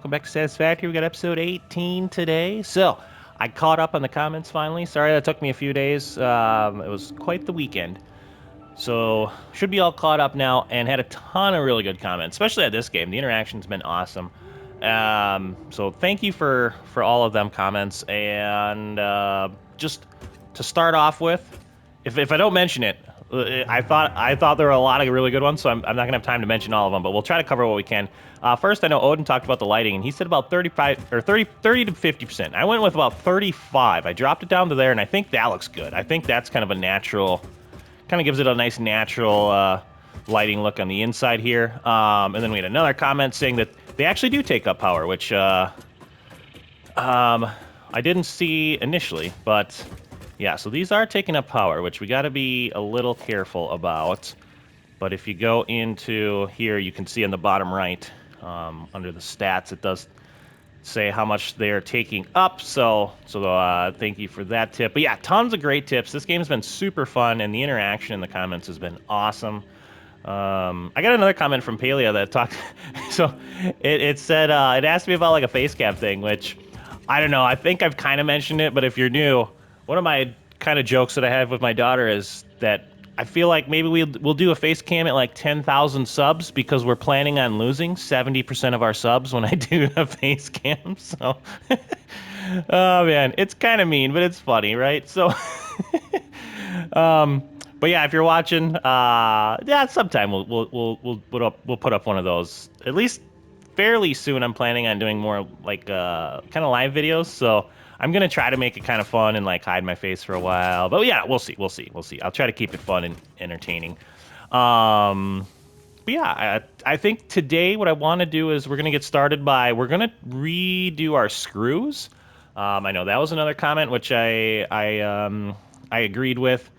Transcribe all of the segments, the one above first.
welcome back to Satisfactory. We got episode 18 today. So, I caught up on the comments finally. Sorry that took me a few days. It was quite the weekend. So, should be all caught up now and had a ton of really good comments, especially at this game. The interaction's been awesome. So thank you for all of them comments. And just to start off with, if I don't mention it, I thought there were a lot of really good ones, so I'm not gonna have time to mention all of them, but we'll try to cover what we can. First, I know Odin talked about the lighting, and he said about 35 or 30 to 50%. I went with about 35. I dropped it down to there, and I think that looks good. I think that's kind of a natural, kind of gives it a nice natural lighting look on the inside here. And then we had another comment saying that they actually do take up power, which I didn't see initially, but yeah, so these are taking up power, which we got to be a little careful about. But if you go into here, you can see in the bottom right, under the stats, it does say how much they're taking up. So thank you for that tip. But yeah, tons of great tips. This game's been super fun, and the interaction in the comments has been awesome. I got another comment from Paleo that talked. So it said it asked me about like a face cam thing, which I don't know. I think I've kind of mentioned it, but if you're new, one of my kind of jokes that I have with my daughter is that I feel like maybe we'll do a face cam at like 10,000 subs because we're planning on losing 70% of our subs when I do a face cam. So, oh man, it's kind of mean, but it's funny, right? So, but yeah, if you're watching, yeah, sometime we'll put up one of those at least fairly soon. I'm planning on doing more like kind of live videos, so I'm gonna try to make it kind of fun and like hide my face for a while. But yeah, we'll see. I'll try to keep it fun and entertaining. But yeah, I think today what I want to do is we're gonna get started by we're gonna redo our screws. I know that was another comment which I agreed with.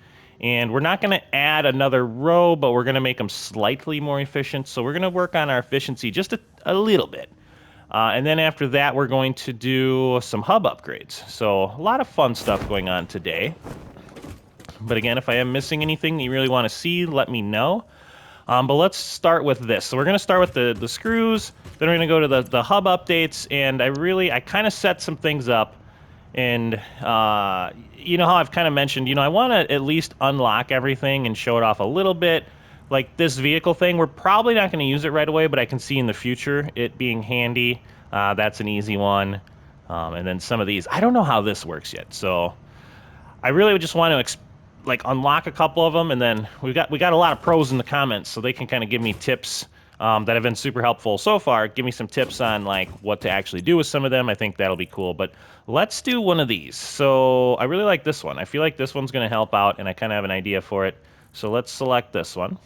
And we're not going to add another row, but we're going to make them slightly more efficient. So we're going to work on our efficiency just a little bit. And then after that, we're going to do some hub upgrades. So a lot of fun stuff going on today. But again, if I am missing anything that you really want to see, let me know. But let's start with this. So we're going to start with the screws. Then we're going to go to the hub updates. And I kind of set some things up. And you know how I've kind of mentioned, I want to at least unlock everything and show it off a little bit. Like this vehicle thing, we're probably not going to use it right away, but I can see in the future it being handy. That's an easy one. And then some of these, I don't know how this works yet. So I really just want to unlock a couple of them, and then we got a lot of pros in the comments, so they can kind of give me tips that have been super helpful so far. Give me some tips on like what to actually do with some of them. I think that'll be cool. But let's do one of these. So I really like this one. I feel like this one's going to help out, and I kind of have an idea for it. So let's select this one.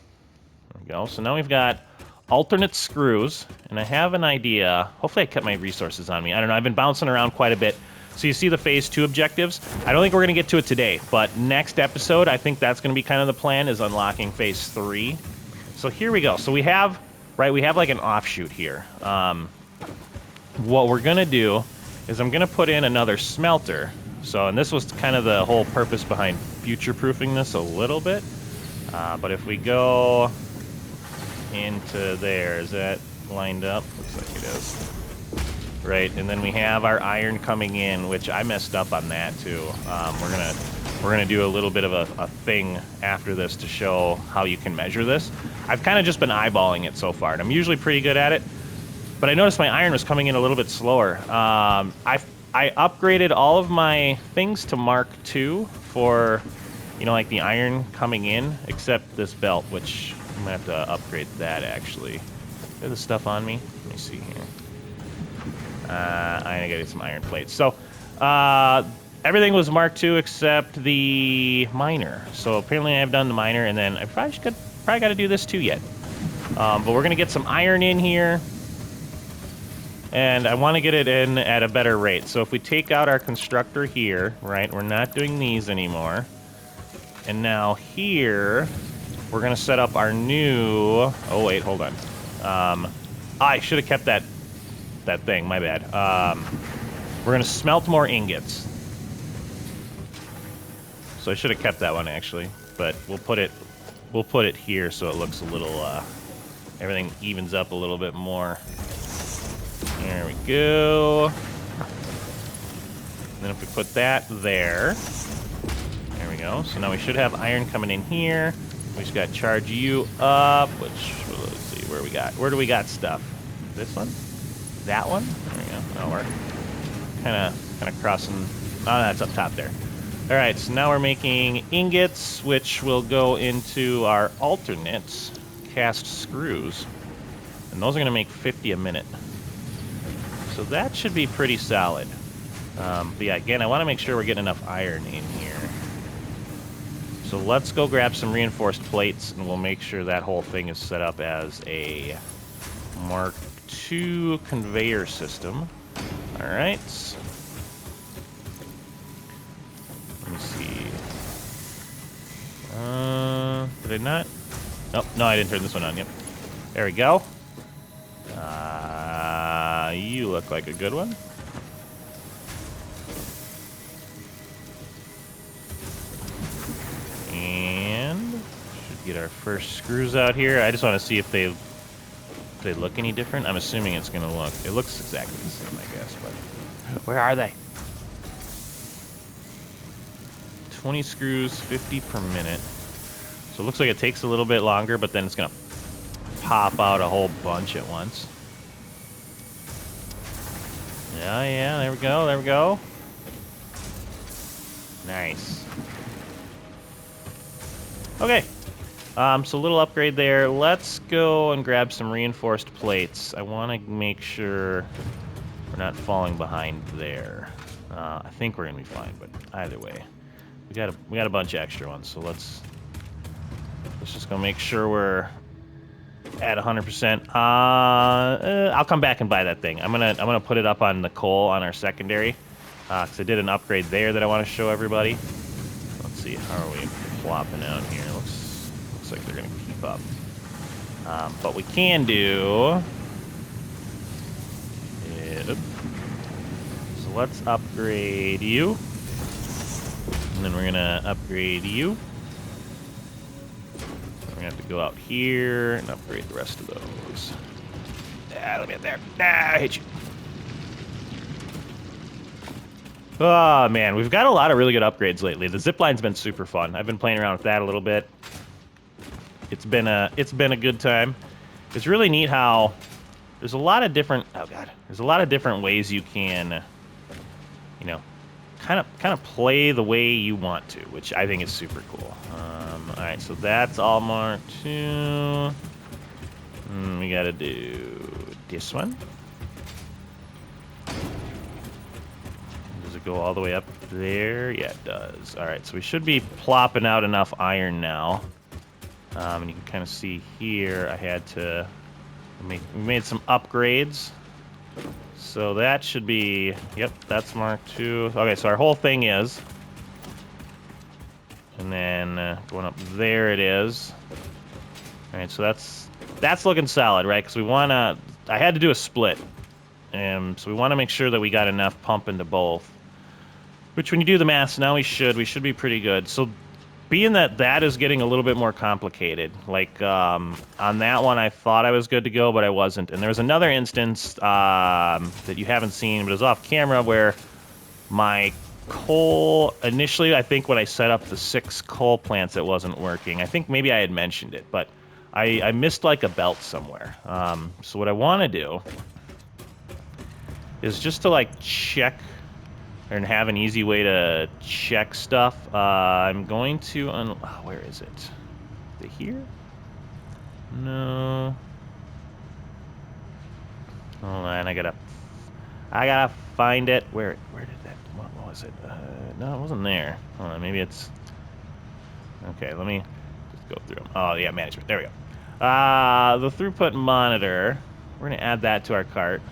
There we go. So now we've got alternate screws, and I have an idea. Hopefully I kept my resources on me. I don't know. I've been bouncing around quite a bit. So you see the phase 2 objectives. I don't think we're going to get to it today, but next episode, I think that's going to be kind of the plan, is unlocking phase 3. So here we go. So we have like an offshoot here. What we're going to do is I'm going to put in another smelter. So, and this was kind of the whole purpose behind future-proofing this a little bit. But if we go into there, is that lined up? Looks like it is. Right, and then we have our iron coming in, which I messed up on that too. We're gonna do a little bit of a thing after this to show how you can measure this. I've kind of just been eyeballing it so far, and I'm usually pretty good at it. But I noticed my iron was coming in a little bit slower. I upgraded all of my things to Mark II for, like the iron coming in, except this belt, which I'm gonna have to upgrade that actually. Is the stuff on me? Let me see here. I gotta get some iron plates. So, everything was Mark II except the miner. So apparently I've done the miner, and then I probably got to do this too yet. But we're gonna get some iron in here, and I want to get it in at a better rate. So if we take out our constructor here, right, we're not doing these anymore. And now here, we're gonna set up our new. Oh wait, hold on. I should have kept that thing, my bad. We're gonna smelt more ingots. So I should have kept that one actually, but we'll put it here so it looks a little everything evens up a little bit more. There we go. Then if we put that there, there we go. So now we should have iron coming in here. We just got to charge you up, which, let's see, where do we got stuff? This one? That one? There we go. That'll work. Kind of crossing. Oh, that's up top there. All right, so now we're making ingots, which will go into our alternate cast screws. And those are going to make 50 a minute. So that should be pretty solid. But yeah, again, I want to make sure we're getting enough iron in here. So let's go grab some reinforced plates, and we'll make sure that whole thing is set up as a Mark II conveyor system. All right. Let me see. Did I not? Nope, no, I didn't turn this one on. Yep. There we go. You look like a good one. And should get our first screws out here. I just want to see if they look any different. I'm assuming it's going to look. It looks exactly the same, I guess. But where are they? 20 screws, 50 per minute. So it looks like it takes a little bit longer, but then it's going to pop out a whole bunch at once. Yeah, there we go, there we go. Nice. Okay, so a little upgrade there. Let's go and grab some reinforced plates. I want to make sure we're not falling behind there. I think we're gonna be fine, but either way, we got a bunch of extra ones. So let's just go make sure we're at 100%. I'll come back and buy that thing. I'm gonna put it up on the coal on our secondary, because I did an upgrade there that I want to show everybody. Let's see, how are we flopping out here? Looks like they're gonna keep up. But we can do. So let's upgrade you, and then we're gonna upgrade you. We're gonna have to go out here and upgrade the rest of those. Let me get there. I hit you. Oh man, we've got a lot of really good upgrades lately. The zipline's been super fun. I've been playing around with that a little bit. It's been a good time. It's really neat how there's a lot of different there's a lot of different ways you can, you know, kind of play the way you want to, which I think is super cool. All right, so that's all Mark II. We gotta do this one. Does it go all the way up there? Yeah, it does. All right, so we should be plopping out enough iron now. And you can kind of see here, I had to we made some upgrades. So that should be, yep, that's Mark II. Okay, so our whole thing is, and then going up there it is. All right, so that's looking solid, right? Because we want to, I had to do a split. So we want to make sure that we got enough pump into both. Which when you do the math, now we should be pretty good. So being that is getting a little bit more complicated. Like on that one, I thought I was good to go, but I wasn't. And there was another instance that you haven't seen, but it was off camera, where my coal, initially, I think when I set up the 6 coal plants, it wasn't working. I think maybe I had mentioned it, but I missed like a belt somewhere. So what I want to do is just to like check and have an easy way to check stuff. I'm going to where is it? Is it here? No. Hold on, I gotta find it. Where did that? What was it? No, it wasn't there. Hold on, maybe it's. Okay, let me just go through them. Oh yeah, management. There we go. The throughput monitor. We're gonna add that to our cart.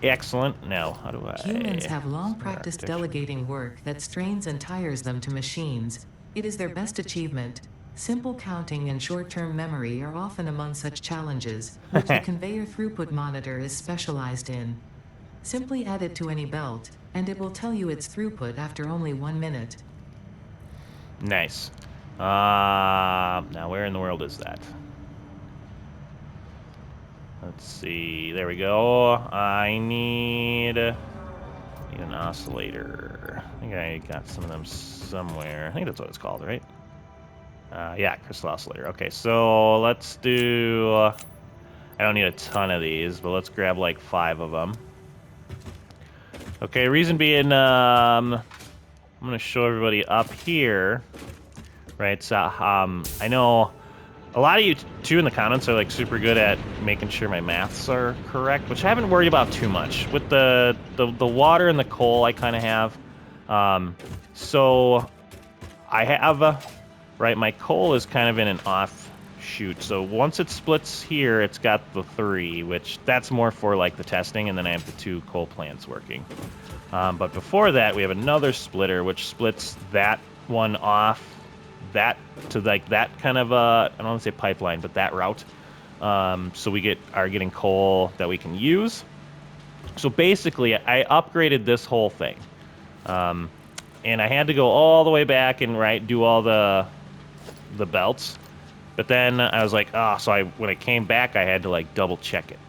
Excellent. Now, how do I... Humans have long practiced delegating work that strains and tires them to machines. It is their best achievement. Simple counting and short-term memory are often among such challenges, which the conveyor throughput monitor is specialized in. Simply add it to any belt, and it will tell you its throughput after only 1 minute. Nice. Now where in the world is that? Let's see. There we go. I need an oscillator. I think I got some of them somewhere. I think that's what it's called, right? Yeah, crystal oscillator. Okay, so let's do... I don't need a ton of these, but let's grab like 5 of them. Okay, reason being, I'm going to show everybody up here, right? So, I know a lot of you, too, in the comments are, like, super good at making sure my maths are correct, which I haven't worried about too much. With the water and the coal, I kind of have. So I have, right, my coal is kind of in an offshoot. So once it splits here, it's got the 3, which that's more for, like, the testing, and then I have the 2 coal plants working. But before that, we have another splitter, which splits that one off that to like that kind of I don't want to say pipeline, but that route. So we are getting coal that we can use. So basically, I upgraded this whole thing, and I had to go all the way back and do all the belts. But then I was like, so when I came back, I had to like double check it,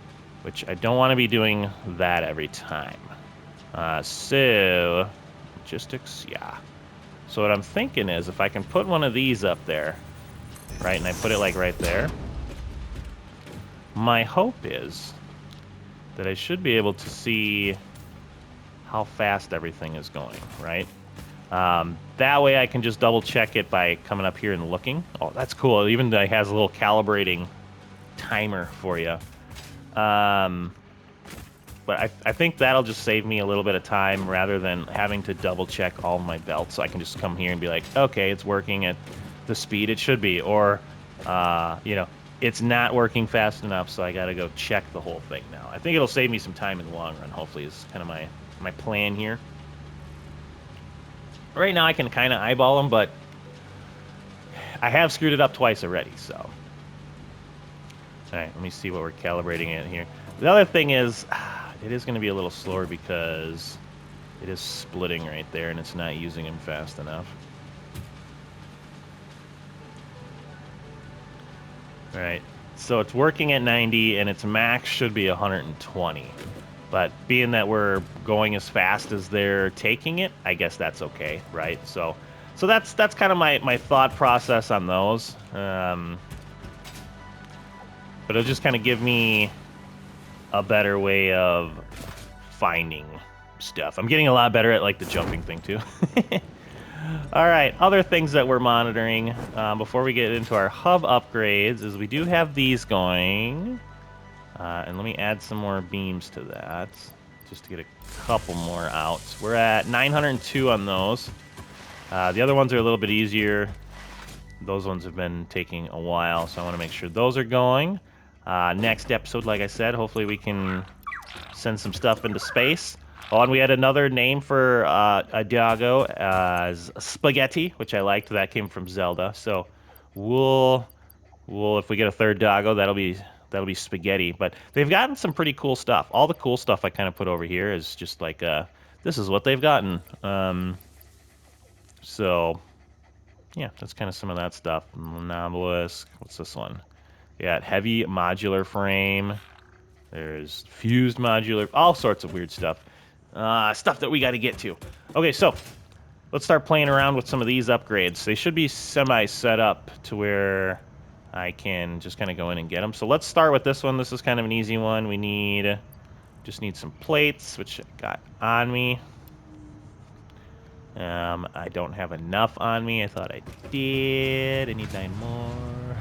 which I don't want to be doing that every time. So logistics, yeah. So what I'm thinking is if I can put one of these up there, right, and I put it like right there, my hope is that I should be able to see how fast everything is going, right? That way I can just double check it by coming up here and looking. Oh, that's cool. It even has a little calibrating timer for you. But I think that'll just save me a little bit of time rather than having to double check all my belts. So I can just come here and be like, okay, it's working at the speed it should be, or it's not working fast enough, so I got to go check the whole thing now. I think it'll save me some time in the long run. Hopefully, is kind of my plan here. Right now, I can kind of eyeball them, but I have screwed it up twice already. So, all right, let me see what we're calibrating at here. The other thing is, it is going to be a little slower because it is splitting right there, and it's not using them fast enough. All right, so it's working at 90, and its max should be 120. But being that we're going as fast as they're taking it, I guess that's okay, right? So that's kind of my thought process on those. But it'll just kind of give me a better way of finding stuff. I'm getting a lot better at like the jumping thing too. All right, other things that we're monitoring before we get into our hub upgrades is we do have these going. And let me add some more beams to that, just to get a couple more out. We're at 902 on those. The other ones are a little bit easier. Those ones have been taking a while, so I want to make sure those are going. Next episode, like I said, hopefully we can send some stuff into space. Oh, and we had another name for a Diago as Spaghetti, which I liked. That came from Zelda. So we'll if we get a third doggo, that'll be spaghetti. But they've gotten some pretty cool stuff. All the cool stuff I kind of put over here is just like this is what they've gotten. So yeah, that's kind of some of that stuff. Monobolus. What's this one? Yeah, heavy modular frame. There's fused modular, all sorts of weird stuff. Stuff that we got to get to. Okay, so let's start playing around with some of these upgrades. They should be semi set up to where I can just kind of go in and get them. So let's start with this one. This is kind of an easy one. We just need some plates, which I got on me. I don't have enough on me. I thought I did. I need 9 more.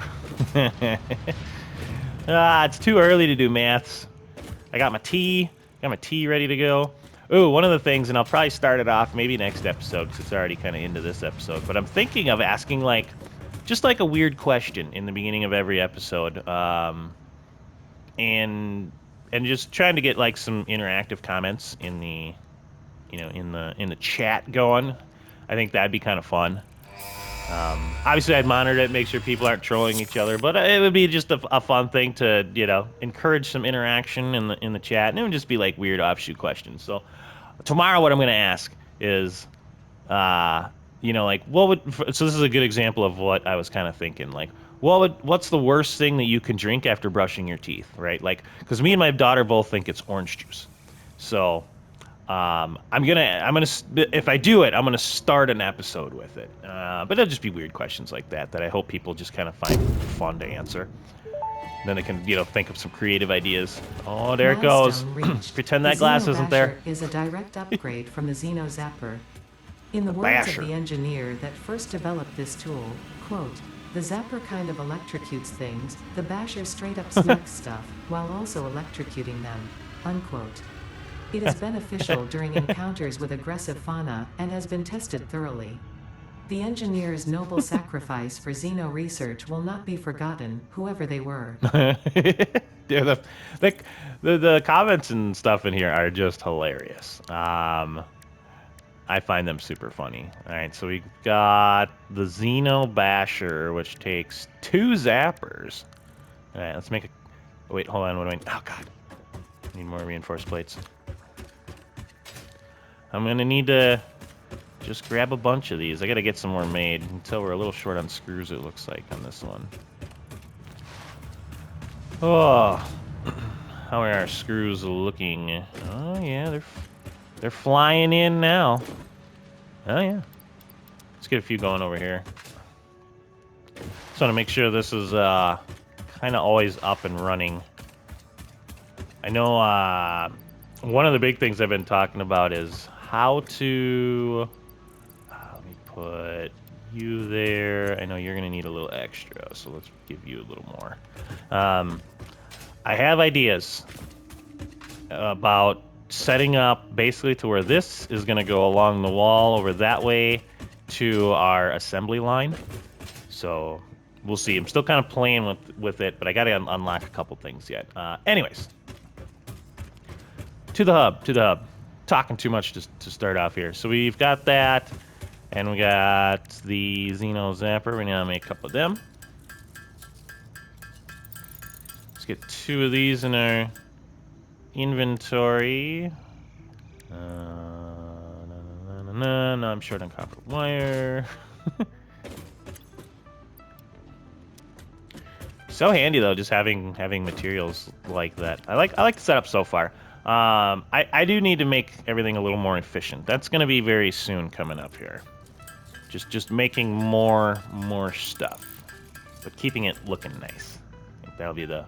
It's too early to do maths. I got my tea. Got my tea ready to go. Ooh, one of the things, and I'll probably start it off maybe next episode because it's already kind of into this episode, but I'm thinking of asking just like a weird question in the beginning of every episode, and just trying to get like some interactive comments in the in the chat going. I think that'd be kind of fun. Obviously, I'd monitor it, make sure people aren't trolling each other, but it would be just a fun thing to encourage some interaction in the chat, and it would just be like weird offshoot questions. So tomorrow, what I'm going to ask is, like what would so this is a good example of what I was kind of thinking. Like, What's the worst thing that you can drink after brushing your teeth, right? Like, because me and my daughter both think it's orange juice. So, if I do it, I'm gonna start an episode with it. But it'll just be weird questions like that I hope people just kind of find fun to answer. Then they can, think of some creative ideas. Oh, there it goes. Milestone reached. Pretend The that glass isn't there. Xenobasher is a direct upgrade from the Xeno Zapper. In the The words of basher. the engineer that first developed this tool, quote, "The zapper kind of electrocutes things, the basher straight up smacks stuff, while also electrocuting them," unquote. It is beneficial during encounters with aggressive fauna, and has been tested thoroughly. The engineer's noble sacrifice for Xeno research will not be forgotten, whoever they were. Yeah, the comments and stuff in here are just hilarious. I find them super funny. All right, so we got the Xeno Basher, which takes 2 zappers. All right, let's make a... Oh, wait, hold on. What do I... Oh, God. I need more reinforced plates. I'm going to need to just grab a bunch of these. I got to get some more made until we're a little short on screws, it looks like, on this one. Oh, how are our screws looking? Oh, yeah, they're flying in now. Oh, yeah. Let's get a few going over here. Just want to make sure this is kind of always up and running. I know one of the big things I've been talking about is how to... let me put you there. I know you're going to need a little extra, so let's give you a little more. I have ideas about setting up basically to where this is going to go along the wall over that way to our assembly line. So we'll see. I'm still kind of playing with it, but I got to unlock a couple things yet. Anyways, to the hub. Talking too much to start off here. So we've got that, and we got the Xeno Zapper. We're going to make a couple of them. Let's get 2 of these in our inventory. No, I'm short on copper wire. So handy though, just having materials like that. I like the setup so far. I do need to make everything a little more efficient. That's gonna be very soon coming up here. Just making more stuff, but keeping it looking nice. I think that'll be the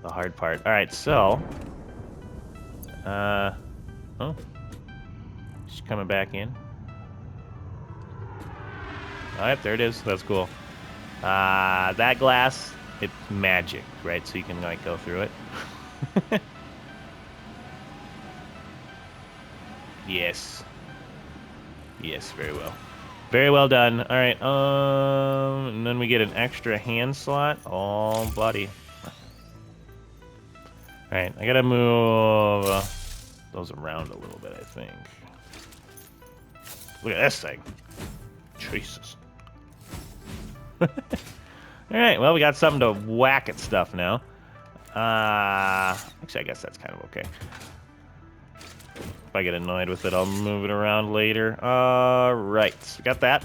hard part. All right, so oh, she's coming back in. All right, there it is. That's cool. That glass, it's magic, right? So you can like go through it. Yes, very well. Very well done. All right, and then we get an extra hand slot. Oh, buddy. All right, I gotta move those around a little bit, I think. Look at this thing. Jesus. All right, well, we got something to whack at stuff now. Actually, I guess that's kind of okay. If I get annoyed with it, I'll move it around later. All right, we got that.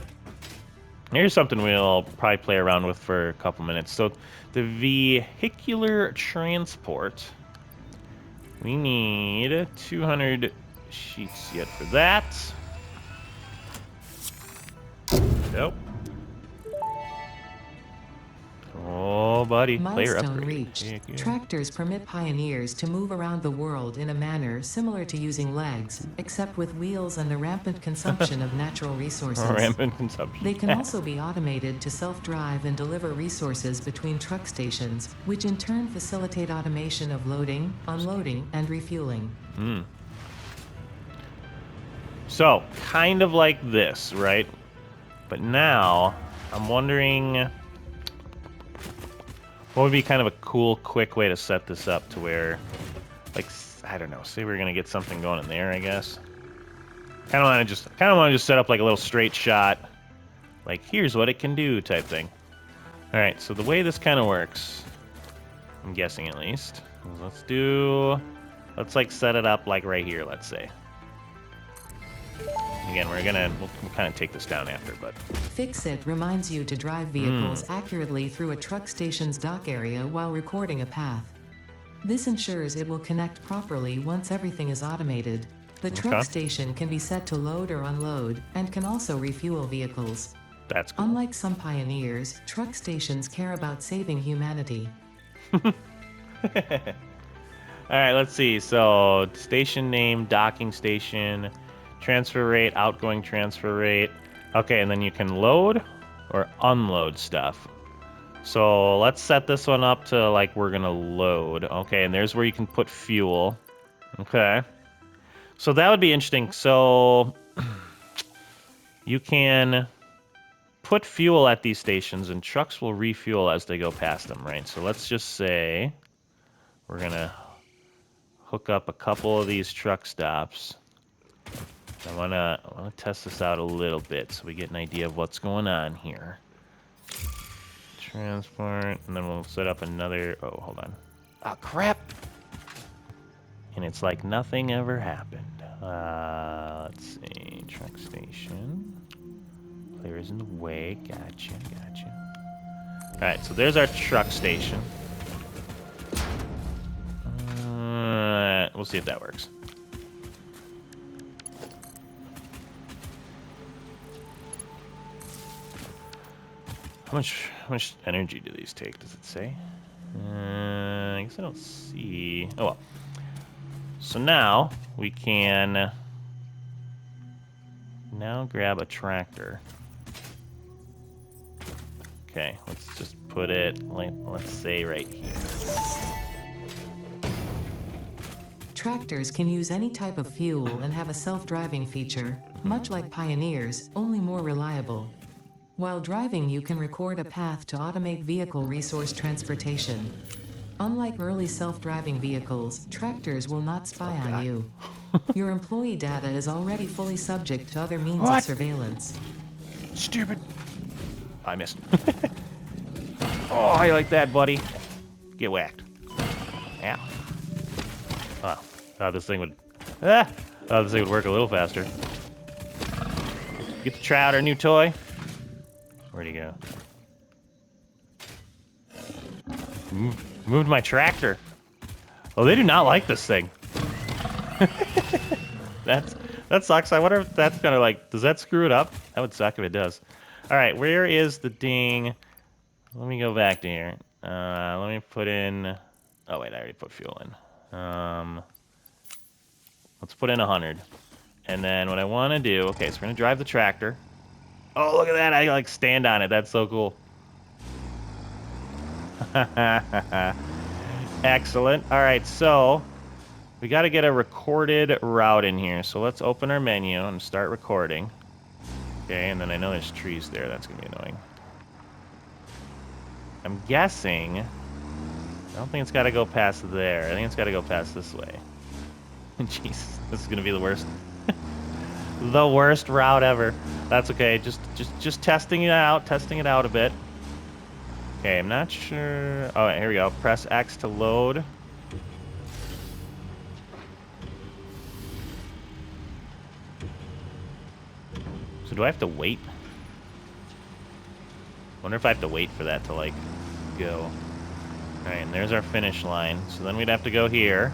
Here's something we'll probably play around with for a couple minutes. So the vehicular transport. We need 200 sheets yet for that. Nope. Oh, buddy. Player Milestone upgrade. reached. Yeah. Tractors permit pioneers to move around the world in a manner similar to using legs, except with wheels and the rampant consumption of natural resources. Rampant consumption. They can also be automated to self-drive and deliver resources between truck stations, which in turn facilitate automation of loading, unloading, and refueling. So, kind of like this, right? But now, I'm wondering... what would be kind of a cool, quick way to set this up to where, like, I don't know, say we're gonna get something going in there, I guess. Kind of want to just set up like a little straight shot, like here's what it can do type thing. All right, so the way this kind of works, I'm guessing at least, is let's like set it up like right here, let's say. Again, we'll kind of take this down after, but Fix-It reminds you to drive vehicles accurately through a truck station's dock area while recording a path. This ensures it will connect properly once everything is automated. The truck okay, station can be set to load or unload, and can also refuel vehicles. that's cool. Unlike some pioneers, truck stations care about saving humanity. All right, let's see. So station name, docking station, transfer rate, outgoing transfer rate. Okay, and then you can load or unload stuff. So let's set this one up to like we're gonna load. Okay, and there's where you can put fuel. Okay. So that would be interesting. So you can put fuel at these stations and trucks will refuel as they go past them, right? So let's just say we're gonna hook up a couple of these truck stops. I wanna test this out a little bit so we get an idea of what's going on here. Transport, and then we'll set up another. Oh, hold on. Ah, crap! And it's like nothing ever happened. Let's see. Truck station. Player is in the way. Gotcha. Alright, so there's our truck station. We'll see if that works. How much energy do these take? Does it say? I guess I don't see. Oh well. So now we can now grab a tractor. Okay, let's just put it like let's say right here. Tractors can use any type of fuel and have a self-driving feature, much like pioneers, only more reliable. While driving, you can record a path to automate vehicle resource transportation. Unlike early self-driving vehicles, tractors will not spy on you. Your employee data is already fully subject to other means of surveillance. Stupid. I missed. Oh, I like that, buddy. Get whacked. Ow. Oh, thought this thing would. Thought this thing would work a little faster. Get the trout, our new toy. Where'd he go? Moved my tractor. Oh, they do not like this thing. That sucks. I wonder if that's gonna like. Does that screw it up? That would suck if it does. All right, where is the ding? Let me go back to here. Let me put in. Oh wait, I already put fuel in. Let's put in 100. And then what I want to do. Okay, so we're gonna drive the tractor. Oh, look at that! I like stand on it. That's so cool. Excellent. All right, so we got to get a recorded route in here. So let's open our menu and start recording. Okay, and then I know there's trees there. That's gonna be annoying. I'm guessing. I don't think it's got to go past there. I think it's got to go past this way. Jeez, this is gonna be the worst. The worst route ever. That's okay. Just testing it out a bit. Okay, I'm not sure. Oh, here we go. Press X to load. So do I have to wait? Wonder if I have to wait for that to like go. All right, and there's our finish line. So then we'd have to go here.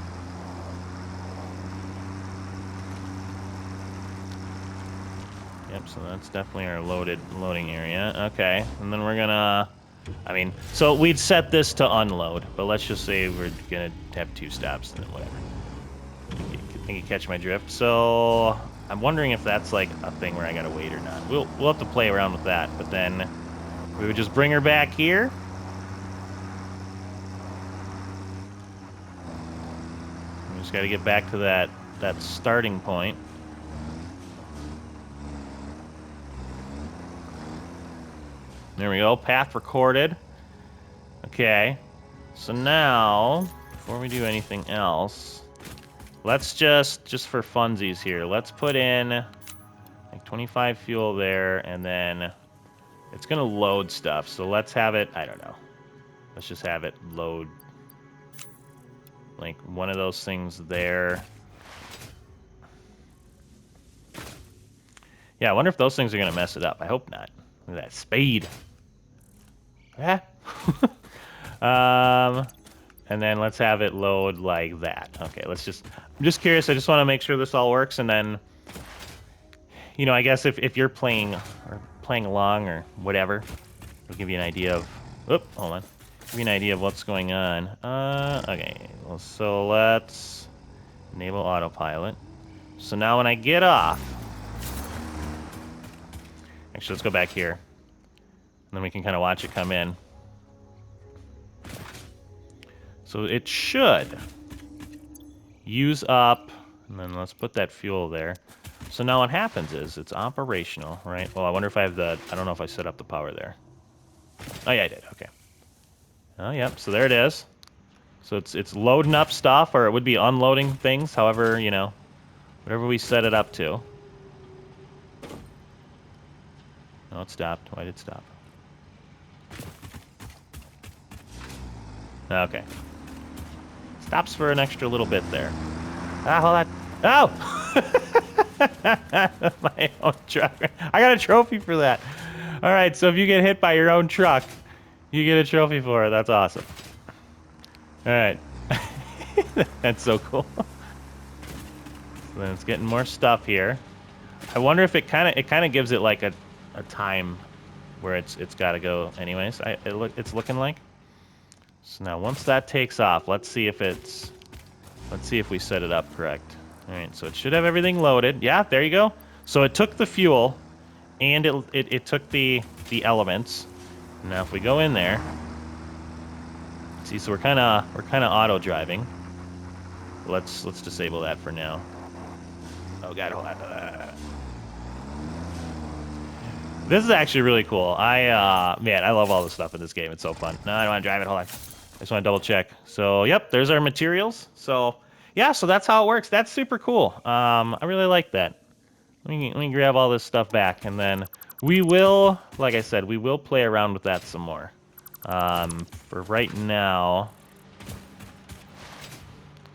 Yep, so that's definitely our loading area. Okay, and then we're gonna, I mean, so we'd set this to unload, but let's just say we're gonna have 2 stops and then whatever. I think you catch my drift. So I'm wondering if that's like a thing where I gotta wait or not. We'll have to play around with that, but then we would just bring her back here. We just gotta get back to that starting point. There we go, path recorded. Okay, so now, before we do anything else, let's just for funsies here, let's put in like 25 fuel there, and then it's gonna load stuff, so let's have it, I don't know. Let's just have it load like one of those things there. Yeah, I wonder if those things are gonna mess it up. I hope not. Look at that speed. Yeah. And then let's have it load like that. Okay, let's just. I'm just curious. I just want to make sure this all works, and then, you know, I guess if you're playing or playing along or whatever, it'll give you an idea of. Oop, hold on. Give you an idea of what's going on. Okay. Well, so let's enable autopilot. So now when I get off, actually, let's go back here. And then we can kind of watch it come in. So it should use up, and then let's put that fuel there. So now what happens is it's operational, right? Well, I wonder if I have the, I don't know if I set up the power there. Oh yeah, I did, okay. Oh, yep, so there it is. So it's loading up stuff, or it would be unloading things, however, you know, whatever we set it up to. Oh, it stopped. Why did it stop? Okay. Stops for an extra little bit there. Ah, hold on. Oh! My own truck. I got a trophy for that. All right, so if you get hit by your own truck, you get a trophy for it. That's awesome. All right. That's so cool. So then it's getting more stuff here. I wonder if it kind of gives it like a time where it's got to go anyways. It's looking like. So now once that takes off, let's see if we set it up correct. All right, so it should have everything loaded. Yeah, there you go. So it took the fuel, and it took the elements. Now if we go in there, see, so we're kind of auto driving. Let's disable that for now. Oh god, hold on. This is actually really cool. Man, I love all the stuff in this game. It's so fun. No, I don't want to drive it. Hold on. I just want to double check. So, yep, there's our materials. So, yeah, so that's how it works. That's super cool. I really like that. Let me grab all this stuff back, and then we will, like I said, we will play around with that some more. For right now,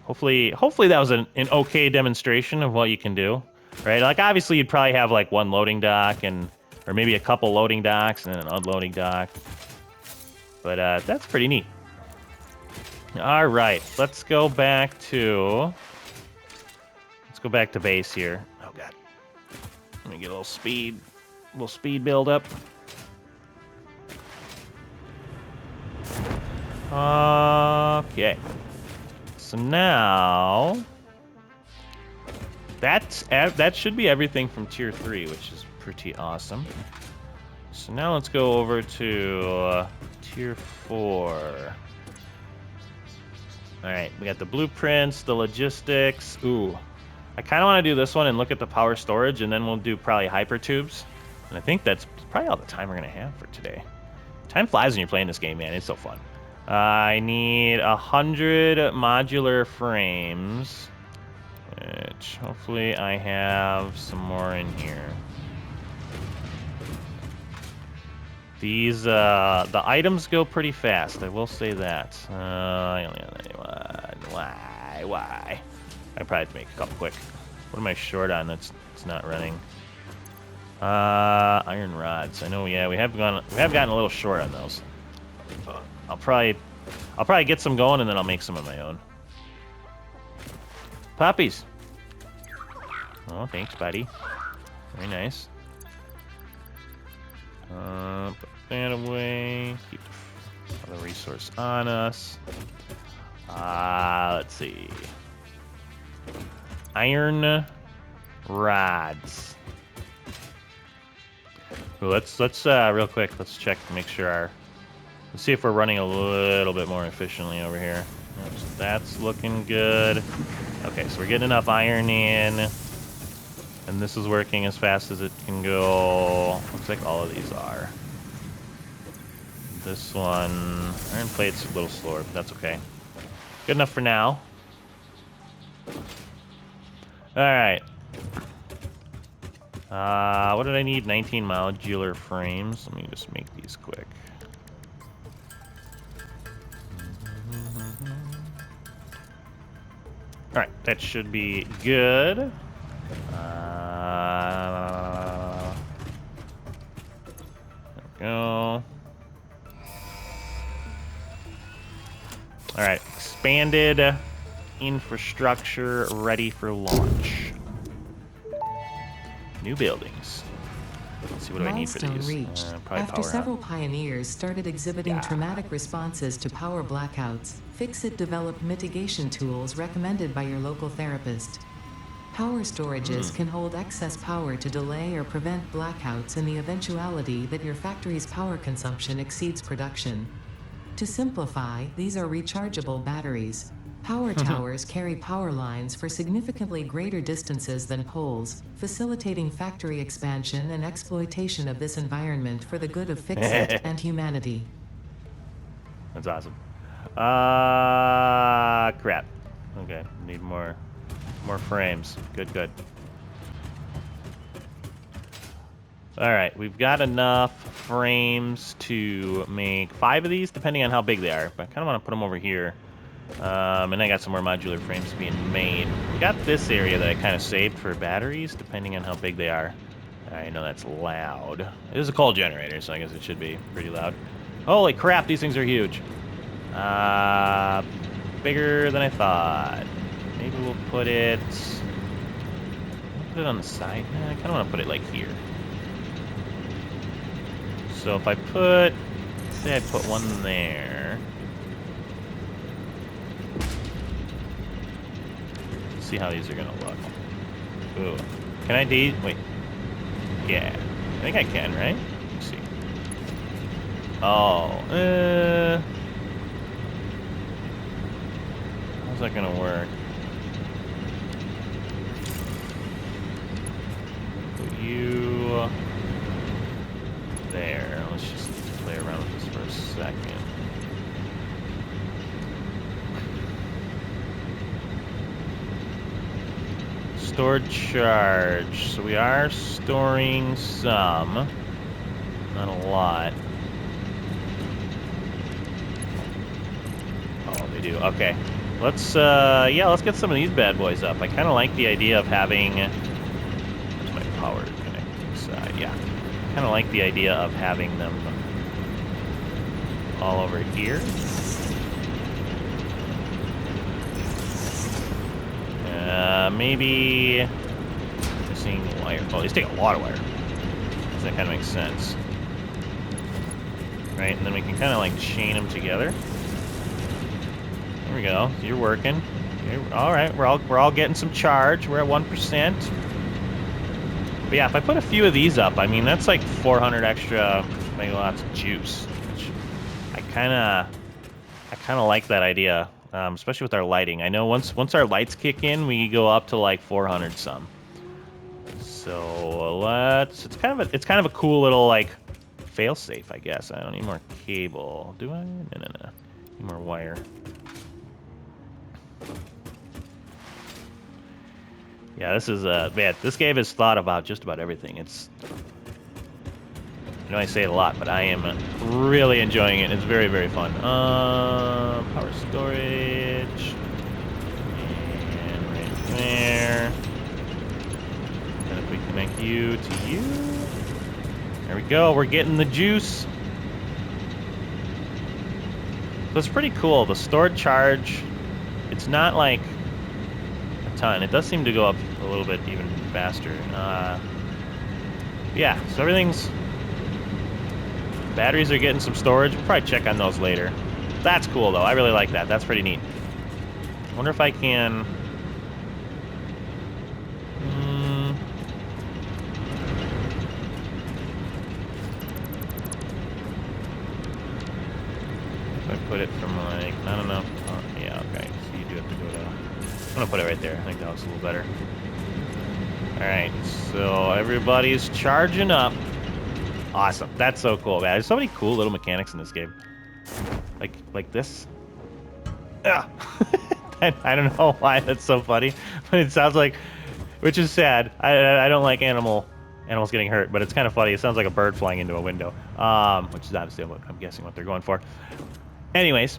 hopefully that was an okay demonstration of what you can do, right? Like, obviously, you'd probably have like one loading dock or maybe a couple loading docks and then an unloading dock. But that's pretty neat. All right, let's go back to base here. Oh god, let me get a little speed build up. Okay, so now that should be everything from tier 3, which is pretty awesome. So now let's go over to tier 4. All right, we got the blueprints, the logistics. Ooh, I kind of want to do this one and look at the power storage, and then we'll do probably hyper tubes. And I think that's probably all the time we're gonna have for today. Time flies when you're playing this game, man. It's so fun. I need 100 modular frames, which hopefully I have some more in here. These, the items go pretty fast, I will say that. I only have anyone. Why? I probably have to make a couple quick. What am I short on that's not running? Iron rods. I know, yeah, we have gotten a little short on those. I'll probably get some going, and then I'll make some of my own. Puppies. Oh, thanks, buddy. Very nice. Put that away. Keep the resource on us. Let's see. Iron rods. Ooh, let's real quick. Let's check to make sure let's see if we're running a little bit more efficiently over here. Yep, so that's looking good. Okay, so we're getting enough iron in. And this is working as fast as it can go. Looks like all of these are. This one, iron plate's a little slower, but that's okay. Good enough for now. All right. What did I need? 19 modular frames. Let me just make these quick. All right, that should be good. go. All right, expanded infrastructure ready for launch. New buildings. Let's see, what do I need for Milestone these? reached. Probably After power, huh? several pioneers started exhibiting Yeah. traumatic responses to power blackouts, Fixit developed mitigation tools recommended by your local therapist. Power storages can hold excess power to delay or prevent blackouts in the eventuality that your factory's power consumption exceeds production. To simplify, these are rechargeable batteries. Power towers carry power lines for significantly greater distances than poles, facilitating factory expansion and exploitation of this environment for the good of Fixit and humanity. That's awesome. Crap. Okay, need more frames. Good, good. All right, we've got enough frames to make 5 of these, depending on how big they are. But I kind of want to put them over here. And I got some more modular frames being made. We got this area that I kind of saved for batteries, depending on how big they are. I know that's loud. It is a coal generator, so I guess it should be pretty loud. Holy crap, these things are huge. Bigger than I thought. Maybe we'll put it on the side. I kind of want to put it like here. So if I put, say I put one there. Let's see how these are gonna look. Ooh. Can I wait. Yeah. I think I can, right? Let's see. Oh, how's that gonna work? Put you there. Let's just play around with this for a second. Stored charge. So we are storing some. Not a lot. Oh, they do. Okay. Let's get some of these bad boys up. I kind of like the idea of having... Where's my power connecting side? Yeah. Kind of like the idea of having them all over here. Maybe missing wire. Oh, these take a lot of wire. So that kind of makes sense. Right, and then we can kind of like chain them together. There we go. You're working. Okay, all right, we're all getting some charge. We're at 1%. But yeah, if I put a few of these up, I mean that's like 400 extra megawatts of juice. Which I kind of like that idea. Especially with our lighting. I know once our lights kick in, we go up to like 400 some. So it's kind of a cool little like fail safe, I guess. I don't need more cable, do I? No. Need more wire. Yeah, this is man. This game has thought about just about everything. It's, I know I say it a lot, but I am really enjoying it. It's very, very fun. Power storage. And right there. And if we connect you to you. There we go. We're getting the juice. So it's pretty cool. The stored charge, it's not like a ton. It does seem to go up a little bit even faster. Yeah, so everything's... Batteries are getting some storage. We'll probably check on those later. That's cool, though. I really like that. That's pretty neat. I wonder if I can... If I put it from, like... I don't know. Oh, yeah, okay. So you do have to go to... I'm going to put it right there. I think that looks a little better. Alright, so everybody's charging up. Awesome. That's so cool, man. There's so many cool little mechanics in this game. Like this. Ah. I don't know why that's so funny, but it sounds like, which is sad. I don't like animals getting hurt, but it's kind of funny. It sounds like a bird flying into a window, which is obviously what I'm guessing what they're going for. Anyways,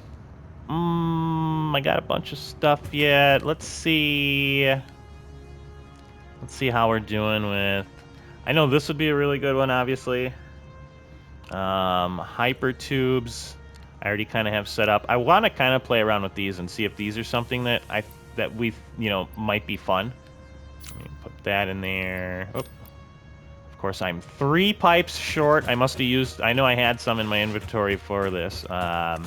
I got a bunch of stuff yet. Let's see how we're doing with... I know this would be a really good one, obviously. Hyper tubes, I already kind of have set up. I want to kind of play around with these and see if these are something that we might be fun. Let me put that in there. Oop. Of course, I'm 3 pipes short. I must have used. I know I had some in my inventory for this. I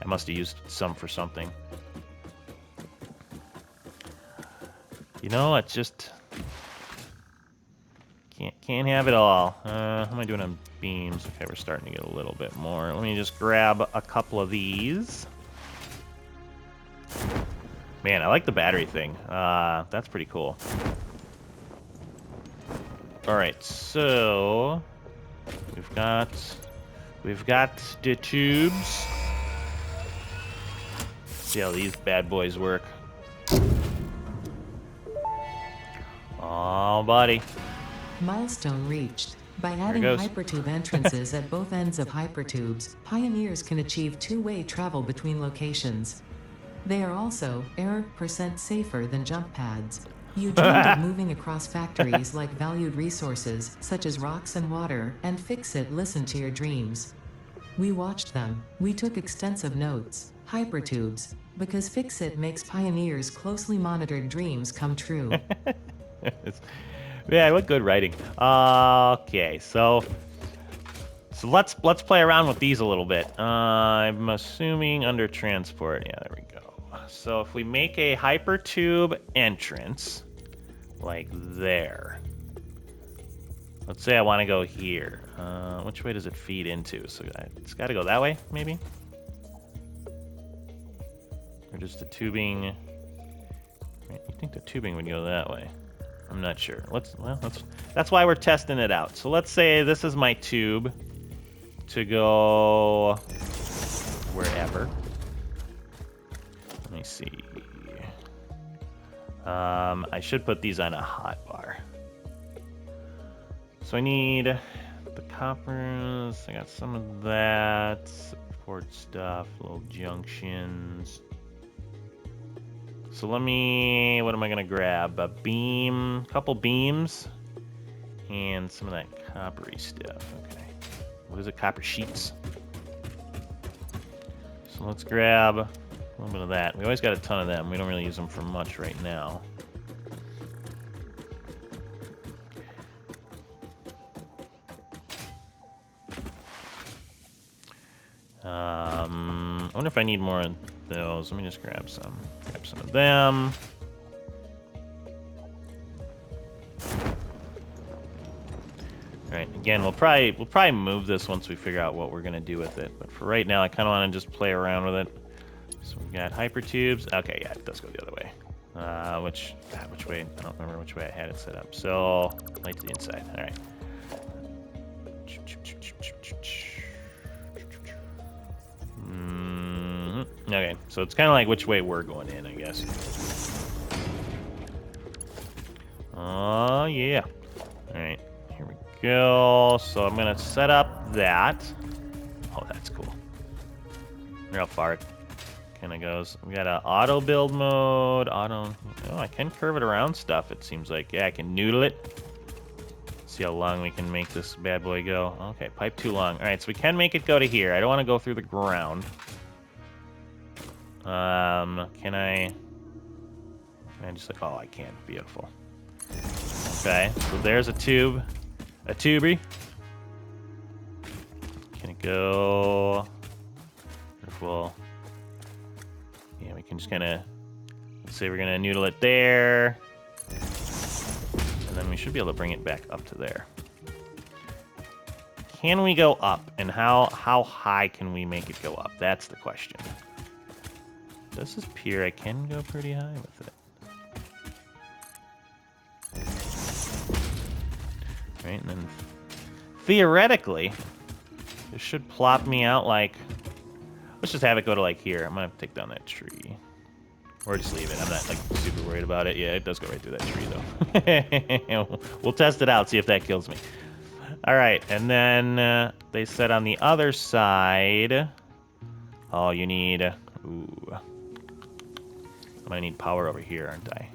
must have used some for something. You know, it's just can't have it all. How am I doing on beams? Okay, we're starting to get a little bit more. Let me just grab a couple of these. Man, I like the battery thing. That's pretty cool. All right, so we've got the tubes. See how these bad boys work. Oh, buddy. Milestone reached. By adding goes. hypertube entrances at both ends of hypertubes, pioneers can achieve two-way travel between locations. They are also error% safer than jump pads. You dreamed of moving across factories like valued resources, such as rocks and water, and Fix-It listened to your dreams. We watched them. We took extensive notes. Hypertubes. Because Fix-It makes pioneers' closely monitored dreams come true. Yeah, what good writing. Okay, so let's play around with these a little bit. I'm assuming under transport. Yeah, there we go. So if we make a hypertube entrance, like there. Let's say I want to go here. Which way does it feed into? So it's got to go that way, maybe? Or just the tubing? You think the tubing would go that way? I'm not sure. That's why we're testing it out. So let's say this is my tube to go wherever. Let me see. I should put these on a hot bar. So I need the coppers. I got some of that. Support stuff, little junctions. So what am I gonna grab? A beam, couple beams, and some of that coppery stuff. Okay. What is it? Copper sheets. So let's grab a little bit of that. We always got a ton of them. We don't really use them for much right now. I wonder if I need more of those. Let me just grab some of them. All right, again, we'll probably move this once we figure out what we're gonna do with it. But for right now, I kind of want to just play around with it. So we got hypertubes. Okay, yeah, it does go the other way. Which way? I don't remember which way I had it set up. So light to the inside. All right. Okay, so it's kind of like which way we're going in, I guess. Oh, yeah. All right, here we go. So I'm going to set up that. Oh, that's cool. I wonder how far it kind of goes. We got an auto build mode. Oh, I can curve it around stuff, it seems like. Yeah, I can noodle it. See how long we can make this bad boy go. Okay, pipe too long. All right, so we can make it go to here. I don't want to go through the ground. Can I just like, oh, I can. Beautiful. Okay, so there's a tube. A tubey. Can it go? Well, yeah, we can just kind of, let's say we're going to noodle it there. And then we should be able to bring it back up to there. Can we go up? And how high can we make it go up? That's the question. This is pier. I can go pretty high with it. Right, and then theoretically, this should plop me out like... Let's just have it go to like here. I'm gonna have to take down that tree. Or just leave it. I'm not like super worried about it. Yeah, it does go right through that tree though. We'll test it out, see if that kills me. All right, and then they said on the other side... Oh, you need... Ooh... I'm gonna need power over here, aren't I?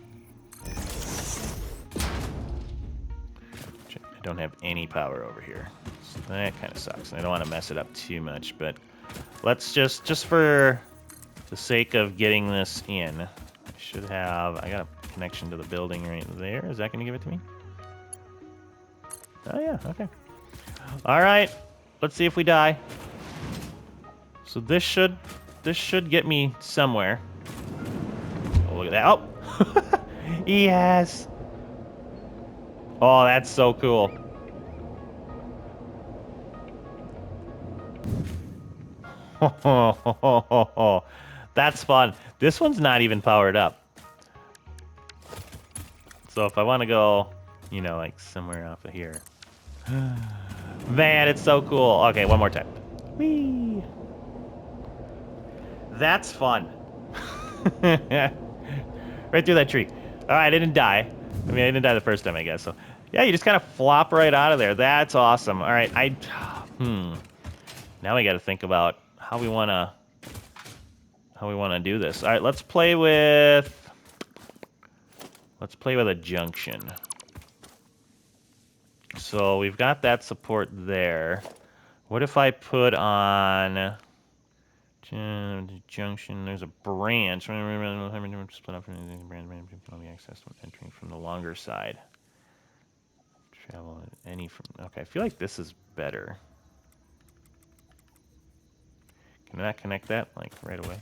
I don't have any power over here. So that kind of sucks. I don't want to mess it up too much, but let's just for the sake of getting this in, I should have, I got a connection to the building right there. Is that going to give it to me? Oh yeah, okay. All right, let's see if we die. So this should get me somewhere. Oh, look at that. Oh, yes. Oh, that's so cool. That's fun. This one's not even powered up. So if I want to go, you know, like somewhere off of here. Man, it's so cool. Okay, one more time. Whee! That's fun. Right through that tree. All right, I didn't die. I mean, I didn't die the first time, I guess. So, yeah, you just kind of flop right out of there. That's awesome. All right, now we got to think about how we want to do this. All right, let's play with a junction. So we've got that support there. What if I put on junction? There's a branch. Split up from the branch. Can be accessed when entering from the longer side. Travel any from. Okay, I feel like this is better. Can I connect that like right away?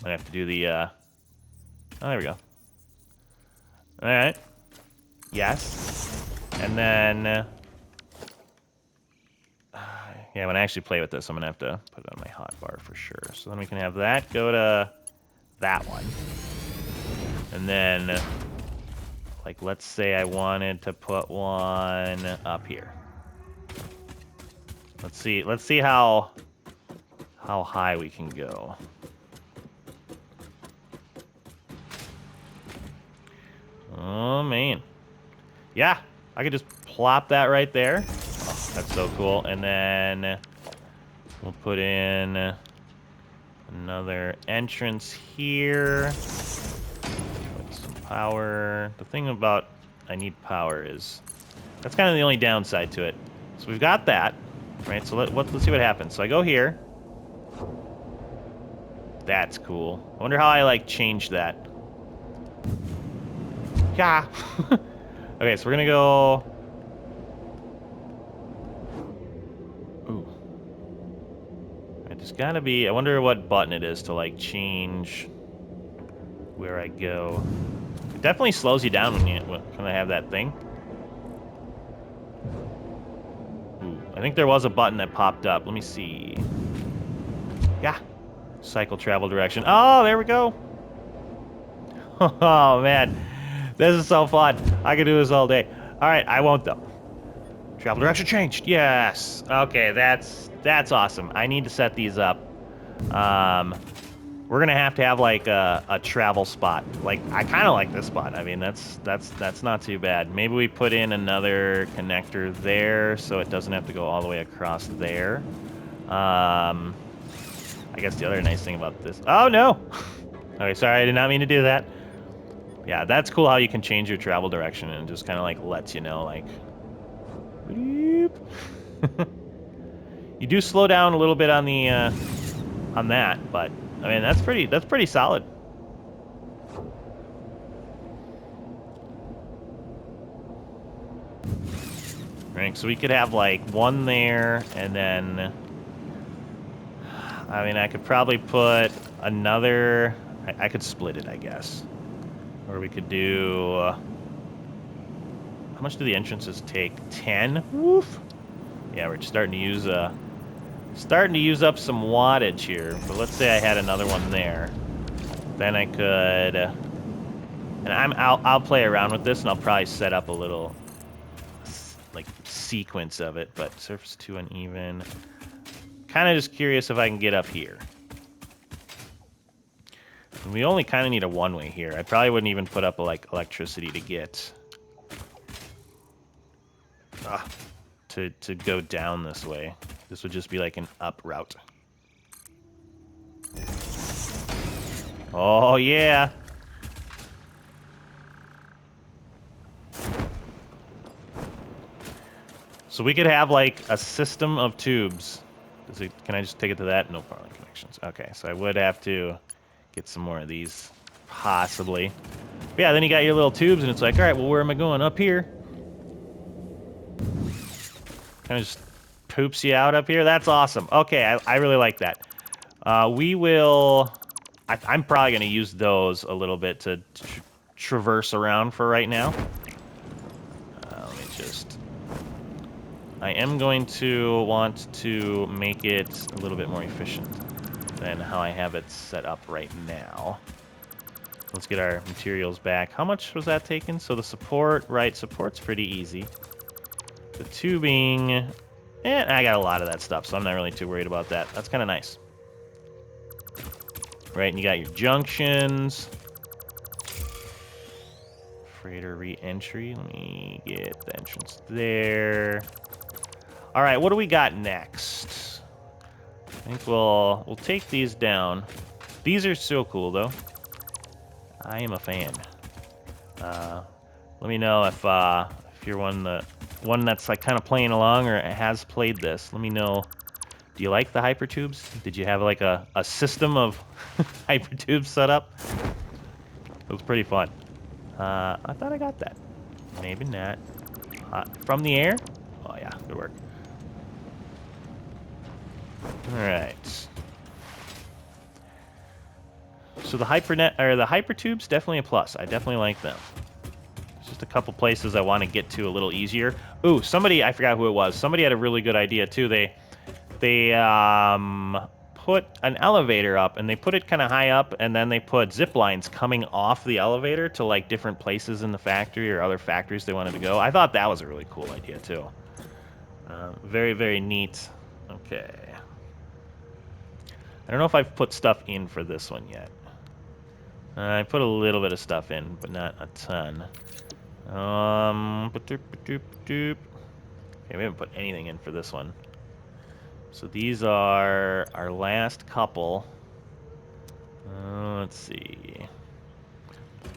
I have to do the. Oh, there we go. All right. Yes. And then. Yeah, when I actually play with this, I'm gonna have to put it on my hotbar for sure. So then we can have that go to that one. And then, like, let's say I wanted to put one up here. Let's see how high we can go. Oh man. Yeah, I could just plop that right there. Oh, that's so cool. And then we'll put in another entrance here. Put some power. The thing about I need power is that's kind of the only downside to it. So we've got that, right? So let's see what happens. So I go here. That's cool. I wonder how I like changed that. Yeah. Okay, so we're gonna go. Ooh. There's gotta be. I wonder what button it is to like change where I go. It definitely slows you down when I have that thing. Ooh, I think there was a button that popped up. Let me see. Yeah. Cycle travel direction. Oh, there we go. Oh man, this is so fun. I could do this all day. All right, I won't though. Travel direction changed. Yes. Okay, that's awesome. I need to set these up. We're gonna have to have like a travel spot. Like I kind of like this spot. I mean, that's not too bad. Maybe we put in another connector there so it doesn't have to go all the way across there. I guess the other nice thing about this. Oh no. Okay, sorry, I did not mean to do that. Yeah, that's cool how you can change your travel direction and just kind of like lets you know like. Beep. You do slow down a little bit on the on that, but I mean that's pretty solid. Right, so we could have like one there, and then I mean I could probably put another. I could split it, I guess, or we could do. How much do the entrances take? 10? Woof. Yeah, we're starting to use up some wattage here. But let's say I had another one there, then I could. And I'll play around with this, and I'll probably set up a little like sequence of it. But surface 2 uneven. Kind of just curious if I can get up here. And we only kind of need a one-way here. I probably wouldn't even put up like electricity to get. To go down this way. This would just be like an up route. Oh yeah. So we could have like a system of tubes. Can I just take it to that? No problem connections. Okay, so I would have to get some more of these, possibly. But yeah, then you got your little tubes, and it's like, all right, well, where am I going? Up here. Kind of just poops you out up here. That's awesome. Okay, I really like that. We will... I'm probably going to use those a little bit to traverse around for right now. Let me just... I am going to want to make it a little bit more efficient than how I have it set up right now. Let's get our materials back. How much was that taken? So the support, right, support's pretty easy. The tubing, I got a lot of that stuff, so I'm not really too worried about that. That's kind of nice. Right, and you got your junctions. Freighter re-entry. Let me get the entrance there. All right, what do we got next? I think we'll take these down. These are so cool, though. I am a fan. Let me know if you're one that's like kind of playing along or has played this. Let me know. Do you like the hypertubes? Did you have like a system of hypertubes set up? It was pretty fun. I thought I got that. Maybe not. From the air? Oh yeah, good work. All right. So the hypertubes definitely a plus. I definitely like them. There's just a couple places I want to get to a little easier. Ooh, I forgot who it was. Somebody had a really good idea too. They put an elevator up, and they put it kind of high up, and then they put zip lines coming off the elevator to like different places in the factory or other factories they wanted to go. I thought that was a really cool idea too. Very, very neat. Okay. I don't know if I've put stuff in for this one yet. I put a little bit of stuff in, but not a ton. Okay, we haven't put anything in for this one. So these are our last couple. Let's see.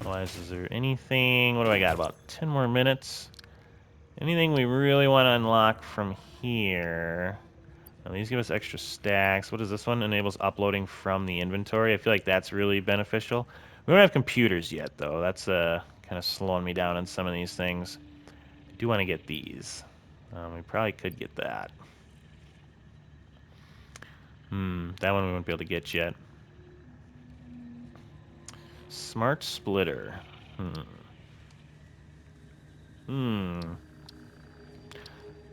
Otherwise, is there anything? What do I got? About 10 more minutes. Anything we really want to unlock from here? Now, these give us extra stacks. What is this one? Enables uploading from the inventory. I feel like that's really beneficial. We don't have computers yet, though. That's kind of slowing me down on some of these things. I do want to get these. We probably could get that. That one we won't be able to get yet. Smart splitter.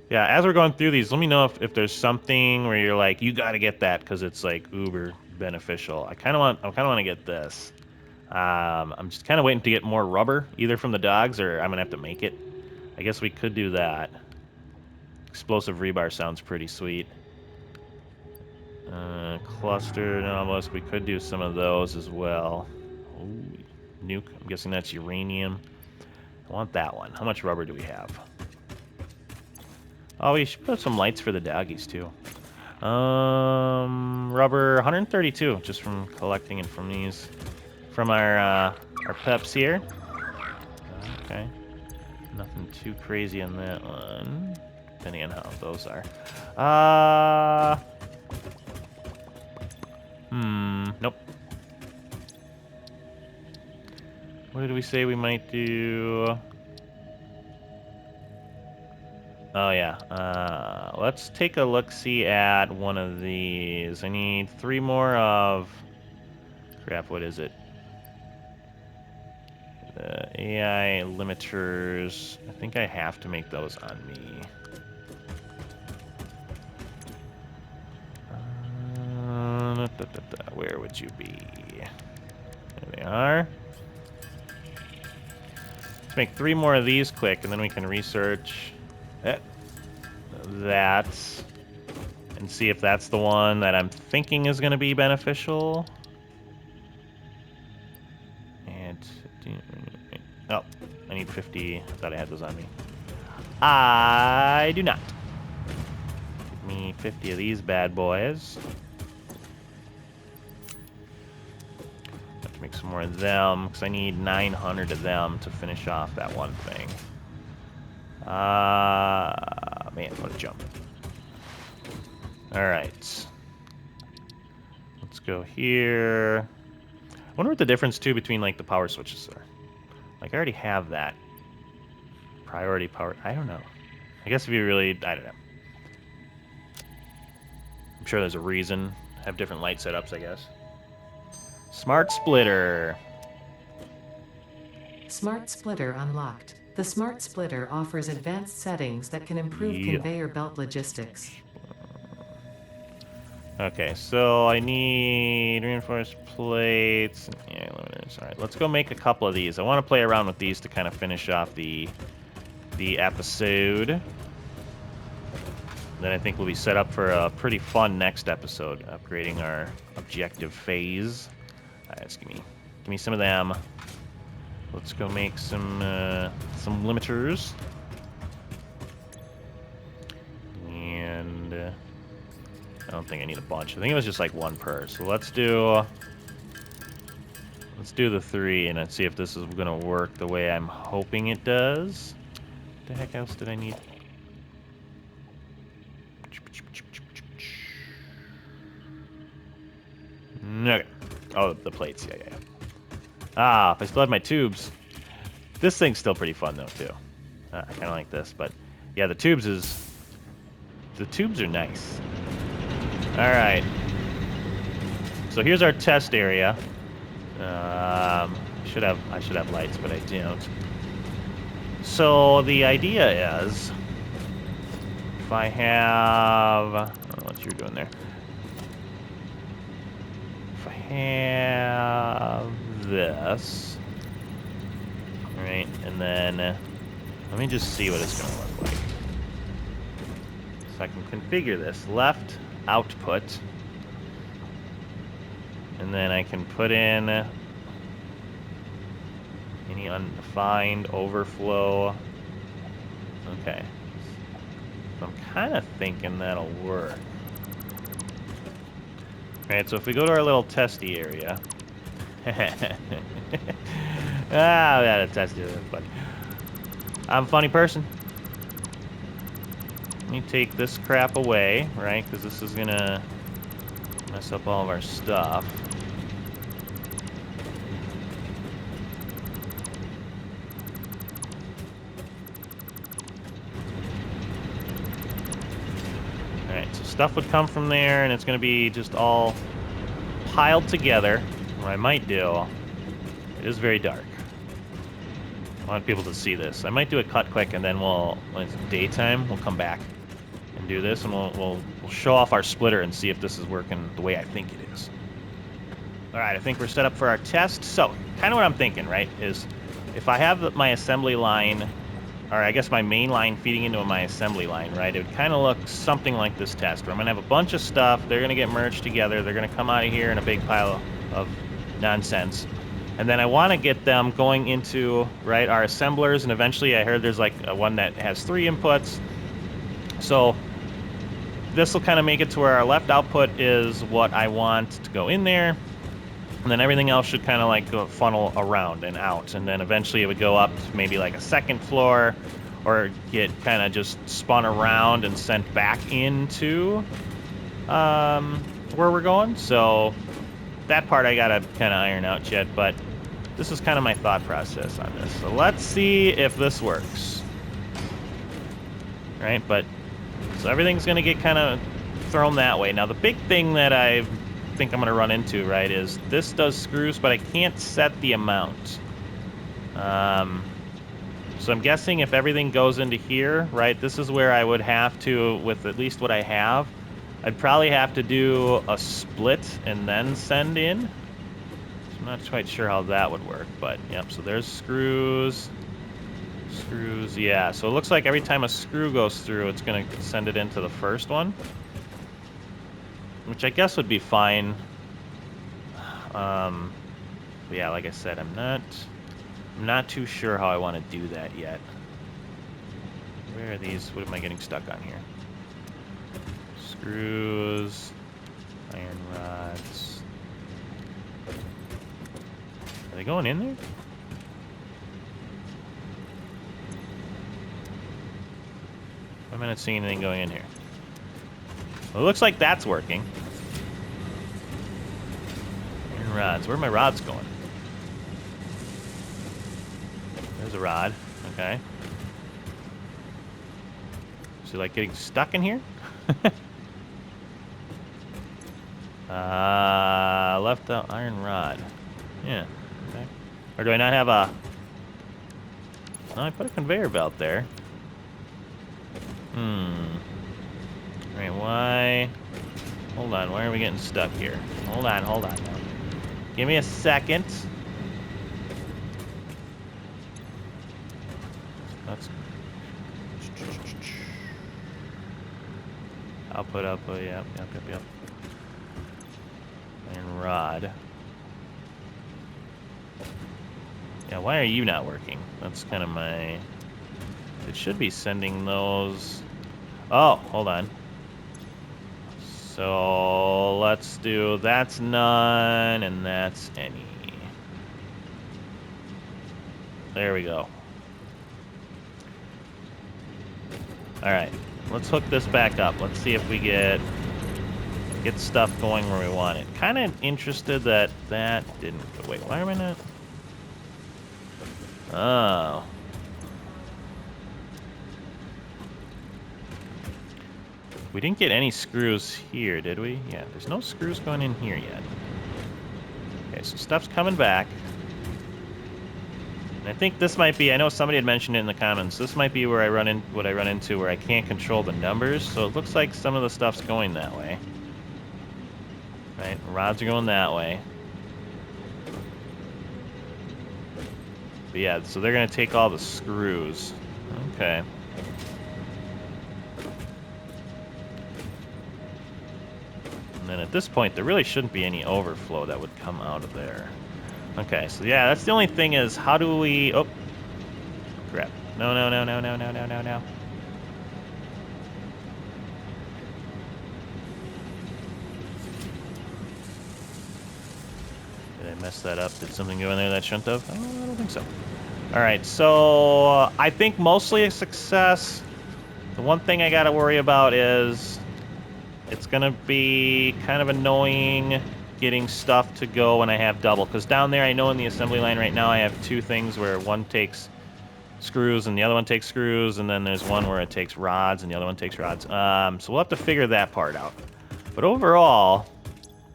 Yeah, as we're going through these, let me know if there's something where you're like, you got to get that because it's like uber beneficial. I kind of want to get this. I'm just kind of waiting to get more rubber, either from the dogs or I'm gonna have to make it. I guess we could do that. Explosive rebar sounds pretty sweet. Cluster anomalous, we could do some of those as well. Ooh, nuke, I'm guessing that's uranium. I want that one. How much rubber do we have? Oh, we should put some lights for the doggies too. Rubber 132, just from collecting it from these, from our peps here. Okay, nothing too crazy on that one, depending on how those are. Nope. What did we say we might do? Oh yeah, let's take a look-see at one of these. I need 3 more of... Crap, what is it? The AI limiters. I think I have to make those on me. Where would you be? There they are. Let's make 3 more of these quick, and then we can research that and see if that's the one that I'm thinking is going to be beneficial. And oh, I need 50. I thought I had those on me. I do not. Give me 50 of these bad boys. Have to make some more of them because I need 900 of them to finish off that one thing. Man. What a jump. Alright. Let's go here. I wonder what the difference, too, between, like, the power switches are. Like, I already have that. Priority power. I don't know. I guess if you really... I don't know. I'm sure there's a reason. Have different light setups, I guess. Smart splitter. Smart splitter unlocked. The smart splitter offers advanced settings that can improve Yeah. conveyor belt logistics. Okay, so I need reinforced plates. Yeah, limiters. All right, let's go make a couple of these. I want to play around with these to kind of finish off the episode. Then I think we'll be set up for a pretty fun next episode, upgrading our objective phase. All right, let's give me some of them. Let's go make some limiters. And I don't think I need a bunch. I think it was just like one per. So let's do the 3 and let's see if this is gonna work the way I'm hoping it does. What the heck else did I need? Okay. Oh, the plates. Yeah. Ah, if I still had my tubes. This thing's still pretty fun though too. I kind of like this, but yeah, the tubes are nice. All right. So here's our test area. I should have lights, but I don't. So the idea is, if I have, I don't know what you're doing there. If I have this, right, and then let me just see what it's going to look like. So I can configure this left output, and then I can put in any undefined overflow. Okay. So I'm kind of thinking that'll work. Alright, so if we go to our little testy area. We had a testy area, but I'm a funny person. Let me take this crap away, right? Because this is gonna mess up all of our stuff. Alright, so stuff would come from there, and it's going to be just all piled together. What I might do, it is very dark. I want people to see this. I might do a cut quick, and then when it's daytime, we'll come back and do this, and we'll show off our splitter and see if this is working the way I think it is. Alright, I think we're set up for our test. So, kind of what I'm thinking, right, is if I have my assembly line, or I guess my main line feeding into my assembly line, right, it would kind of look something like this test, where I'm going to have a bunch of stuff, they're going to get merged together, they're going to come out of here in a big pile of nonsense. And then I want to get them going into, right, our assemblers, and eventually I heard there's like one that has 3 inputs. So this will kind of make it to where our left output is what I want to go in there. And then everything else should kind of like go funnel around and out. And then eventually it would go up to maybe like a second floor, or get kind of just spun around and sent back into where we're going. So that part I got to kind of iron out yet, but this is kind of my thought process on this. So let's see if this works. Right, but so everything's going to get kind of thrown that way. Now the big thing that I think I'm going to run into, right, is this does screws, but I can't set the amount. So I'm guessing if everything goes into here, right, this is where I would have to, with at least what I have, I'd probably have to do a split and then send in. So I'm not quite sure how that would work, but yep, so there's screws. Screws, yeah, so it looks like every time a screw goes through, it's going to send it into the first one, which I guess would be fine. But yeah, like I said, I'm not too sure how I want to do that yet. Where are these? What am I getting stuck on here? Screws, iron rods. Are they going in there? I'm not seeing anything going in here. Well, it looks like that's working. Iron rods. Where are my rods going? There's a rod. Okay. Is it like getting stuck in here? Left out iron rod. Yeah. Okay. Or do I not have a... No, I put a conveyor belt there. Alright, why... Hold on, why are we getting stuck here? Hold on now. Give me a second. Let's... Output, yep. Iron rod. Yeah, why are you not working? That's kind of my... It should be sending those... Oh, hold on. So, let's do... That's none, and that's any. There we go. Alright, let's hook this back up. Let's see if we get stuff going where we want it. Kind of interested that that didn't go. Wait, why am I not... Oh. We didn't get any screws here, did we? Yeah, there's no screws going in here yet. Okay, so stuff's coming back. And I think this might be, I know somebody had mentioned it in the comments, this might be where I run in, what I run into where I can't control the numbers, so it looks like some of the stuff's going that way. Right, rods are going that way. But yeah, so they're gonna take all the screws. Okay. And then at this point, there really shouldn't be any overflow that would come out of there. Okay, so yeah, that's the only thing is, how do we... Oh, crap. No. Did I mess that up? Did something go in there that shouldn't have? Oh, I don't think so. Alright, so I think mostly a success. The one thing I gotta worry about is it's gonna be kind of annoying getting stuff to go when I have double, because down there I know in the assembly line right now I have two things where one takes screws and the other one takes screws, and then there's one where it takes rods and the other one takes rods. So we'll have to figure that part out. But overall,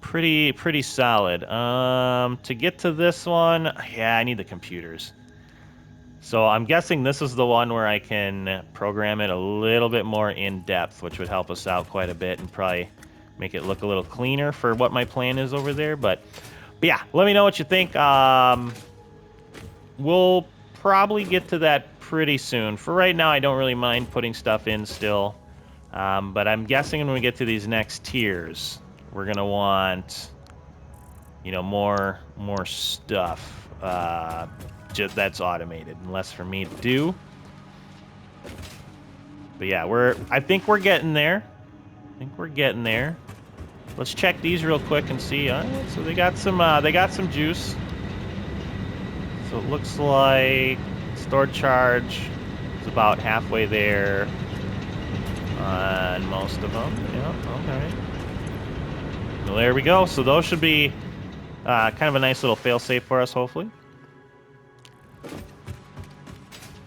pretty solid. To get to this one, yeah, I need the computers. So I'm guessing this is the one where I can program it a little bit more in depth, which would help us out quite a bit and probably make it look a little cleaner for what my plan is over there. But yeah, let me know what you think. We'll probably get to that pretty soon. For right now, I don't really mind putting stuff in still. But I'm guessing when we get to these next tiers, we're going to want, you know, more stuff. Just that's automated and less for me to do. But yeah, I think we're getting there. Let's check these real quick and see. So they got some juice. So it looks like stored charge is about halfway there on most of them. Yeah, okay. Well, there we go. So those should be kind of a nice little fail-safe for us, hopefully.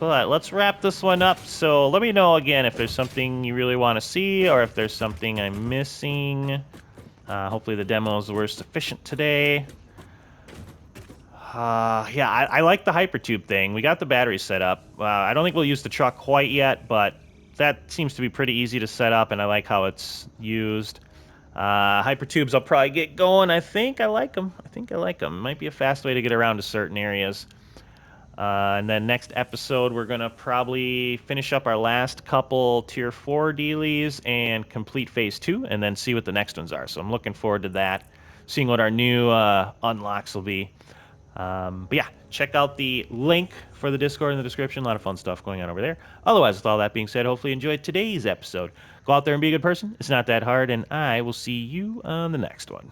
But let's wrap this one up. So let me know again if there's something you really want to see or if there's something I'm missing. Hopefully the demos were sufficient today. Yeah, I like the hypertube thing. We got the battery set up. I don't think we'll use the truck quite yet, but that seems to be pretty easy to set up, and I like how it's used. Hypertubes I'll probably get going. I think I like them. Might be a fast way to get around to certain areas. And then next episode, we're going to probably finish up our last couple Tier 4 dealies and complete Phase 2, and then see what the next ones are. So I'm looking forward to that, seeing what our new unlocks will be. But yeah, check out the link for the Discord in the description. A lot of fun stuff going on over there. Otherwise, with all that being said, hopefully you enjoyed today's episode. Go out there and be a good person. It's not that hard, and I will see you on the next one.